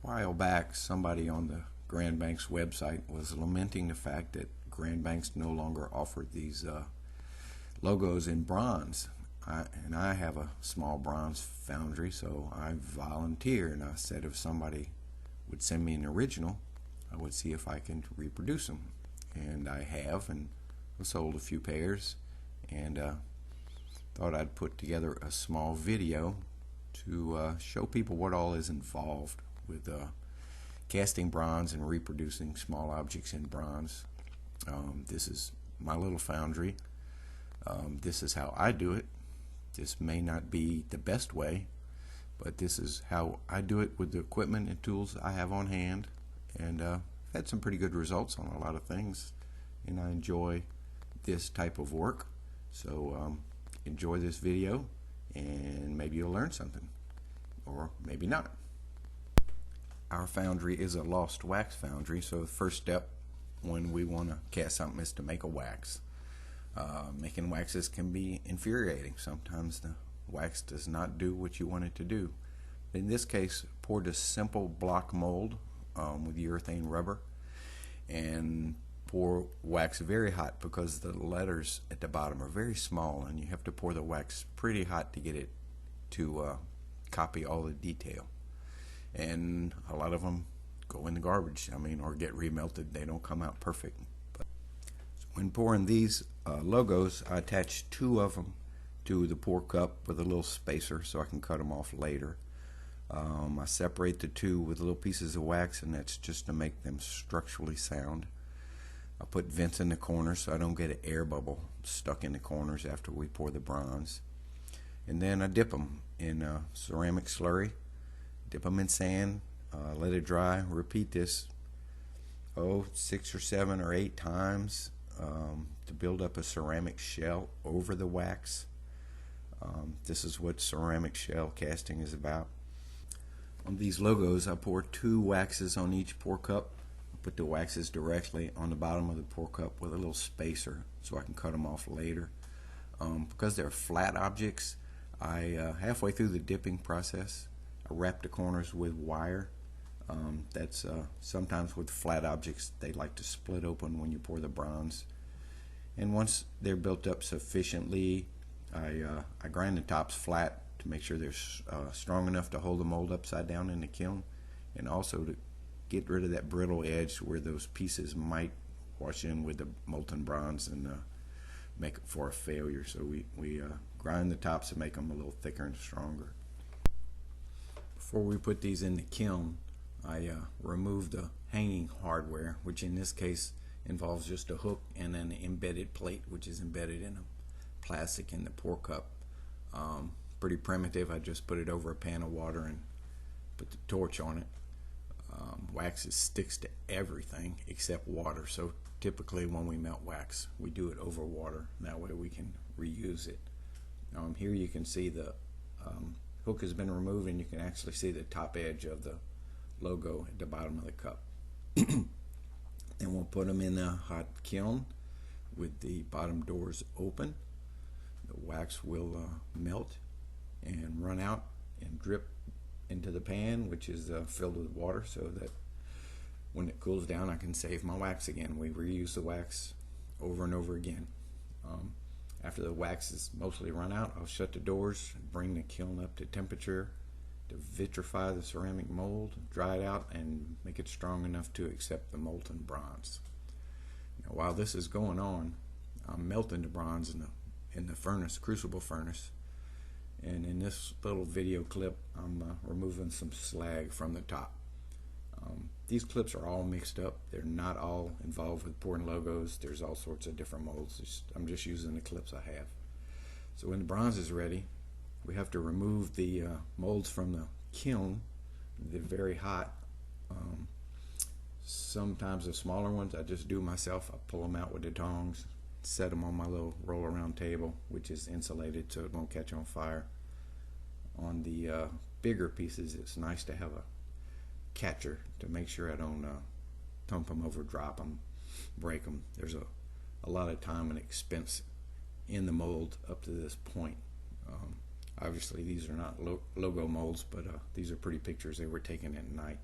while back, somebody on the Grand Banks website was lamenting the fact that Grand Banks no longer offered these logos in bronze. I have a small bronze foundry, so I volunteered, and I said if somebody would send me an original, I would see if I can reproduce them. And I have, and sold a few pairs, and thought I'd put together a small video to show people what all is involved with casting bronze and reproducing small objects in bronze. This is my little foundry. This is how I do it. This may not be the best way, but this is how I do it with the equipment and tools I have on hand, and I've had some pretty good results on a lot of things, and I enjoy this type of work. So enjoy this video, and maybe you'll learn something, or maybe not. Our foundry is a lost wax foundry, so the first step when we want to cast something is to make a wax. Making waxes can be infuriating. Sometimes the wax does not do what you want it to do. In this case, poured a simple block mold with urethane rubber, and pour wax very hot because the letters at the bottom are very small, and you have to pour the wax pretty hot to get it to copy all the detail. And a lot of them go in the garbage, or get remelted. They don't come out perfect. But when pouring these logos, I attach two of them to the pour cup with a little spacer so I can cut them off later. I separate the two with little pieces of wax, and that's just to make them structurally sound. I put vents in the corners so I don't get an air bubble stuck in the corners after we pour the bronze. And then I dip them in ceramic slurry, dip them in sand, let it dry, repeat this 6 or 7 or 8 times to build up a ceramic shell over the wax. This is what ceramic shell casting is about. On these logos, I pour 2 waxes on each pour cup. I put the waxes directly on the bottom of the pour cup with a little spacer so I can cut them off later. Because they're flat objects, I halfway through the dipping process, I wrap the corners with wire. That's sometimes with flat objects, they like to split open when you pour the bronze. And once they're built up sufficiently, I grind the tops flat to make sure they're strong enough to hold the mold upside down in the kiln, and also to get rid of that brittle edge where those pieces might wash in with the molten bronze and make it for a failure. So we grind the tops to make them a little thicker and stronger. Before we put these in the kiln, I remove the hanging hardware, which in this case involves just a hook and an embedded plate, which is embedded in a plastic in the pour cup. Pretty primitive. I just put it over a pan of water and put the torch on it. Wax sticks to everything except water, so typically when we melt wax, we do it over water. That way we can reuse it. Here you can see the hook has been removed, and you can actually see the top edge of the logo at the bottom of the cup. Then we'll put them in a hot kiln with the bottom doors open. The wax will melt and run out and drip into the pan, which is filled with water, so that when it cools down I can save my wax again. We reuse the wax over and over again. After the wax is mostly run out, I'll shut the doors, bring the kiln up to temperature to vitrify the ceramic mold, dry it out, and make it strong enough to accept the molten bronze. Now, while this is going on, I'm melting the bronze in the furnace, crucible furnace. And in this little video clip, I'm removing some slag from the top. These clips are all mixed up. They're not all involved with pouring logos. There's all sorts of different molds. I'm just using the clips I have. So when the bronze is ready, we have to remove the molds from the kiln. They're very hot. Sometimes the smaller ones I just do myself. I pull them out with the tongs, set them on my little roll around table, which is insulated so it won't catch on fire. On the bigger pieces, it's nice to have a catcher to make sure I don't thump them over, drop them, break them. There's a lot of time and expense in the mold up to this point. Obviously these are not logo molds, but these are pretty pictures. They were taken at night.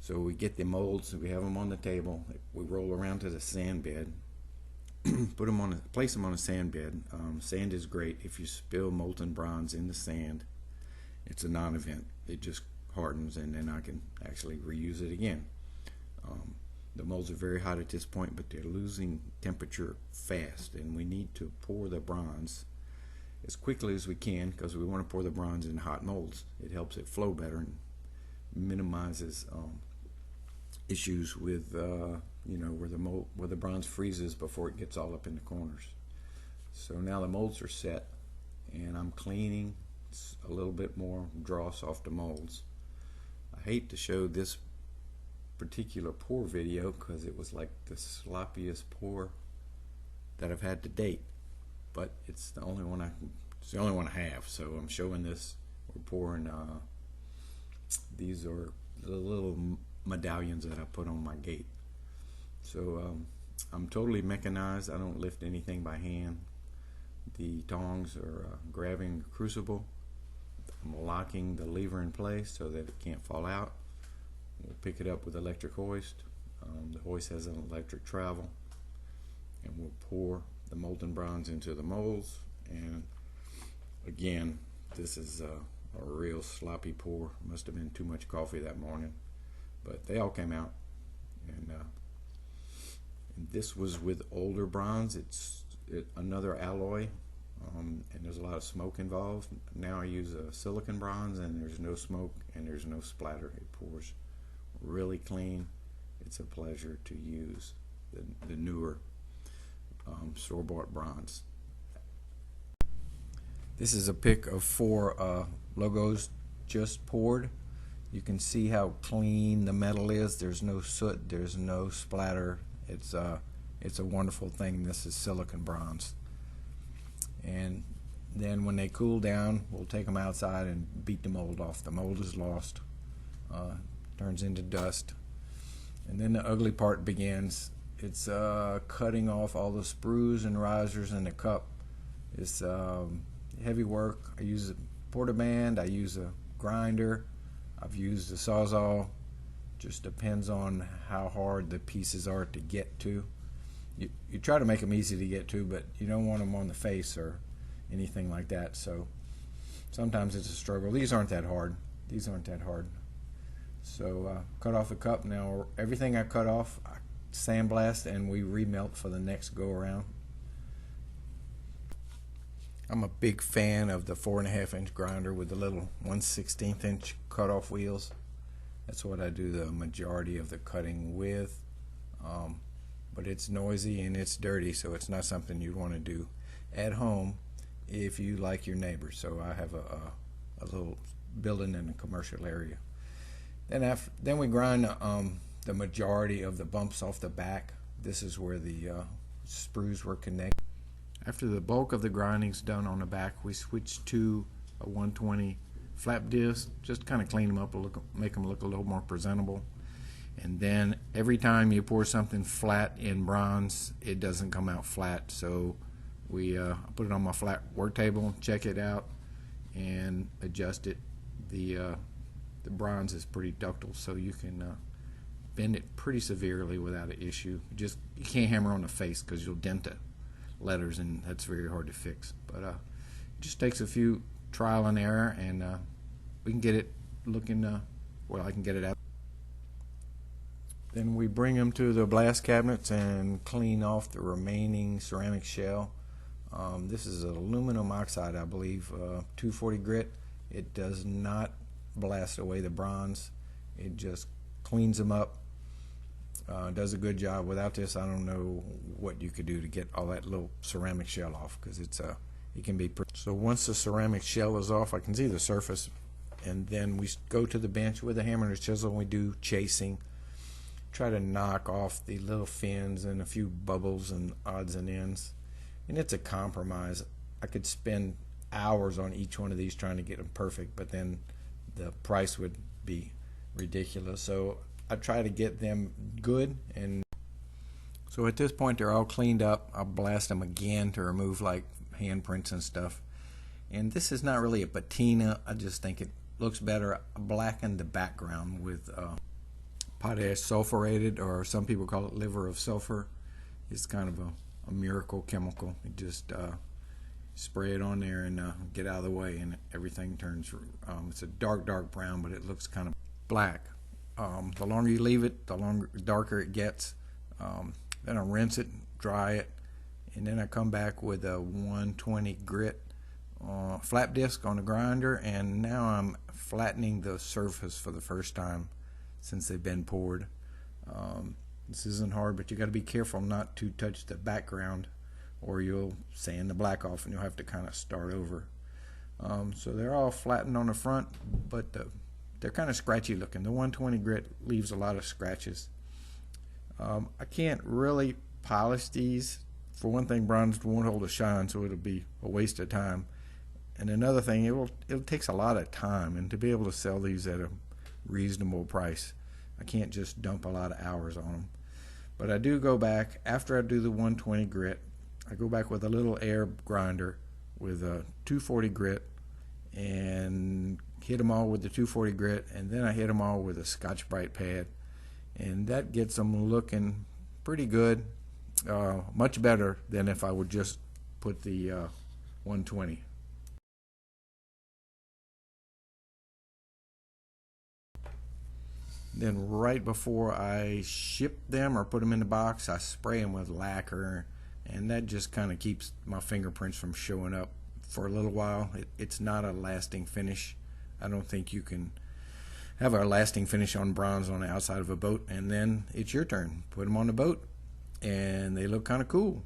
So we get the molds, we have them on the table, we roll around to the sand bed, place them on a sand bed. Sand is great. If you spill molten bronze in the sand, it's a non-event. It just hardens, and then I can actually reuse it again. The molds are very hot at this point, but they're losing temperature fast, and we need to pour the bronze as quickly as we can because we want to pour the bronze in hot molds. It helps it flow better and minimizes issues with where the bronze freezes before it gets all up in the corners. So now the molds are set, and I'm cleaning a little bit more dross off the molds. I hate to show this particular pour video because it was like the sloppiest pour that I've had to date, but it's the only one I have. So I'm showing this. We're pouring. These are the little medallions that I put on my gate. So I'm totally mechanized. I don't lift anything by hand. The tongs are grabbing the crucible. I'm locking the lever in place so that it can't fall out. We'll pick it up with electric hoist. The hoist has an electric travel, and we'll pour the molten bronze into the molds. And again, this is a real sloppy pour. Must have been too much coffee that morning, but they all came out. And this was with older bronze. It's another alloy, and there's a lot of smoke involved. Now I use a silicon bronze, and there's no smoke and there's no splatter. It pours really clean. It's a pleasure to use the newer store-bought bronze. This is a pic of 4 logos just poured. You can see how clean the metal is. There's no soot, there's no splatter. It's a wonderful thing. This is silicon bronze. And then when they cool down, we'll take them outside and beat the mold off. The mold is lost, turns into dust, and then the ugly part begins. It's cutting off all the sprues and risers in the cup. It's heavy work. I use a portaband, I use a grinder, I've used a sawzall. Just depends on how hard the pieces are to get to. You try to make them easy to get to, but you don't want them on the face or anything like that. So sometimes it's a struggle. These aren't that hard. So cut off the cup. Now everything I cut off, I sandblast and we remelt for the next go around. I'm a big fan of the 4.5-inch grinder with the little 1/16 inch cutoff wheels. That's what I do the majority of the cutting with. But it's noisy and it's dirty, so it's not something you'd want to do at home if you like your neighbors. So I have a little building in a commercial area. Then we grind the majority of the bumps off the back. This is where the sprues were connected. After the bulk of the grinding's done on the back, we switch to a 120 flap disc, just kind of clean them up, make them look a little more presentable. And then every time you pour something flat in bronze, it doesn't come out flat. So we put it on my flat work table, check it out, and adjust it. The bronze is pretty ductile, so you can bend it pretty severely without an issue. You can't hammer on the face because you'll dent the letters, and that's very hard to fix. But it just takes a few trial and error, and we can get it looking I can get it out. Then we bring them to the blast cabinets and clean off the remaining ceramic shell. This is aluminum oxide, I believe, 240 grit. It does not blast away the bronze. It just cleans them up. Does a good job. Without this, I don't know what you could do to get all that little ceramic shell off, because it can be pretty. So once the ceramic shell is off, I can see the surface, and then we go to the bench with a hammer and a chisel and we do chasing. Try to knock off the little fins and a few bubbles and odds and ends. And it's a compromise. I could spend hours on each one of these trying to get them perfect, but then the price would be ridiculous. So I try to get them good. And so at this point they're all cleaned up. I'll blast them again to remove like handprints and stuff. And this is not really a patina. I just think it looks better. I blackened the background with potash sulfurated, or some people call it liver of sulfur. It's kind of a miracle chemical. You just spray it on there and get out of the way, and everything turns. It's a dark brown, but it looks kind of black. The longer you leave it, the darker it gets. Then I rinse it, dry it, and then I come back with a 120 grit flat disc on the grinder, and now I'm flattening the surface for the first time since they've been poured. This isn't hard, but you got to be careful not to touch the background, or you'll sand the black off and you'll have to kind of start over. So they're all flattened on the front, but they're kind of scratchy looking. The 120 grit leaves a lot of scratches. I can't really polish these. For one thing, bronze won't hold a shine, so it'll be a waste of time. And another thing, it takes a lot of time, and to be able to sell these at a reasonable price, I can't just dump a lot of hours on them. But I do go back, after I do the 120 grit, I go back with a little air grinder with a 240 grit and hit them all with the 240 grit, and then I hit them all with a Scotch-Brite pad, and that gets them looking pretty good, much better than if I would just put the 120. Then right before I ship them or put them in the box, I spray them with lacquer, and that just kind of keeps my fingerprints from showing up for a little while. It's not a lasting finish. I don't think you can have a lasting finish on bronze on the outside of a boat, and then it's your turn. Put them on the boat, and they look kind of cool.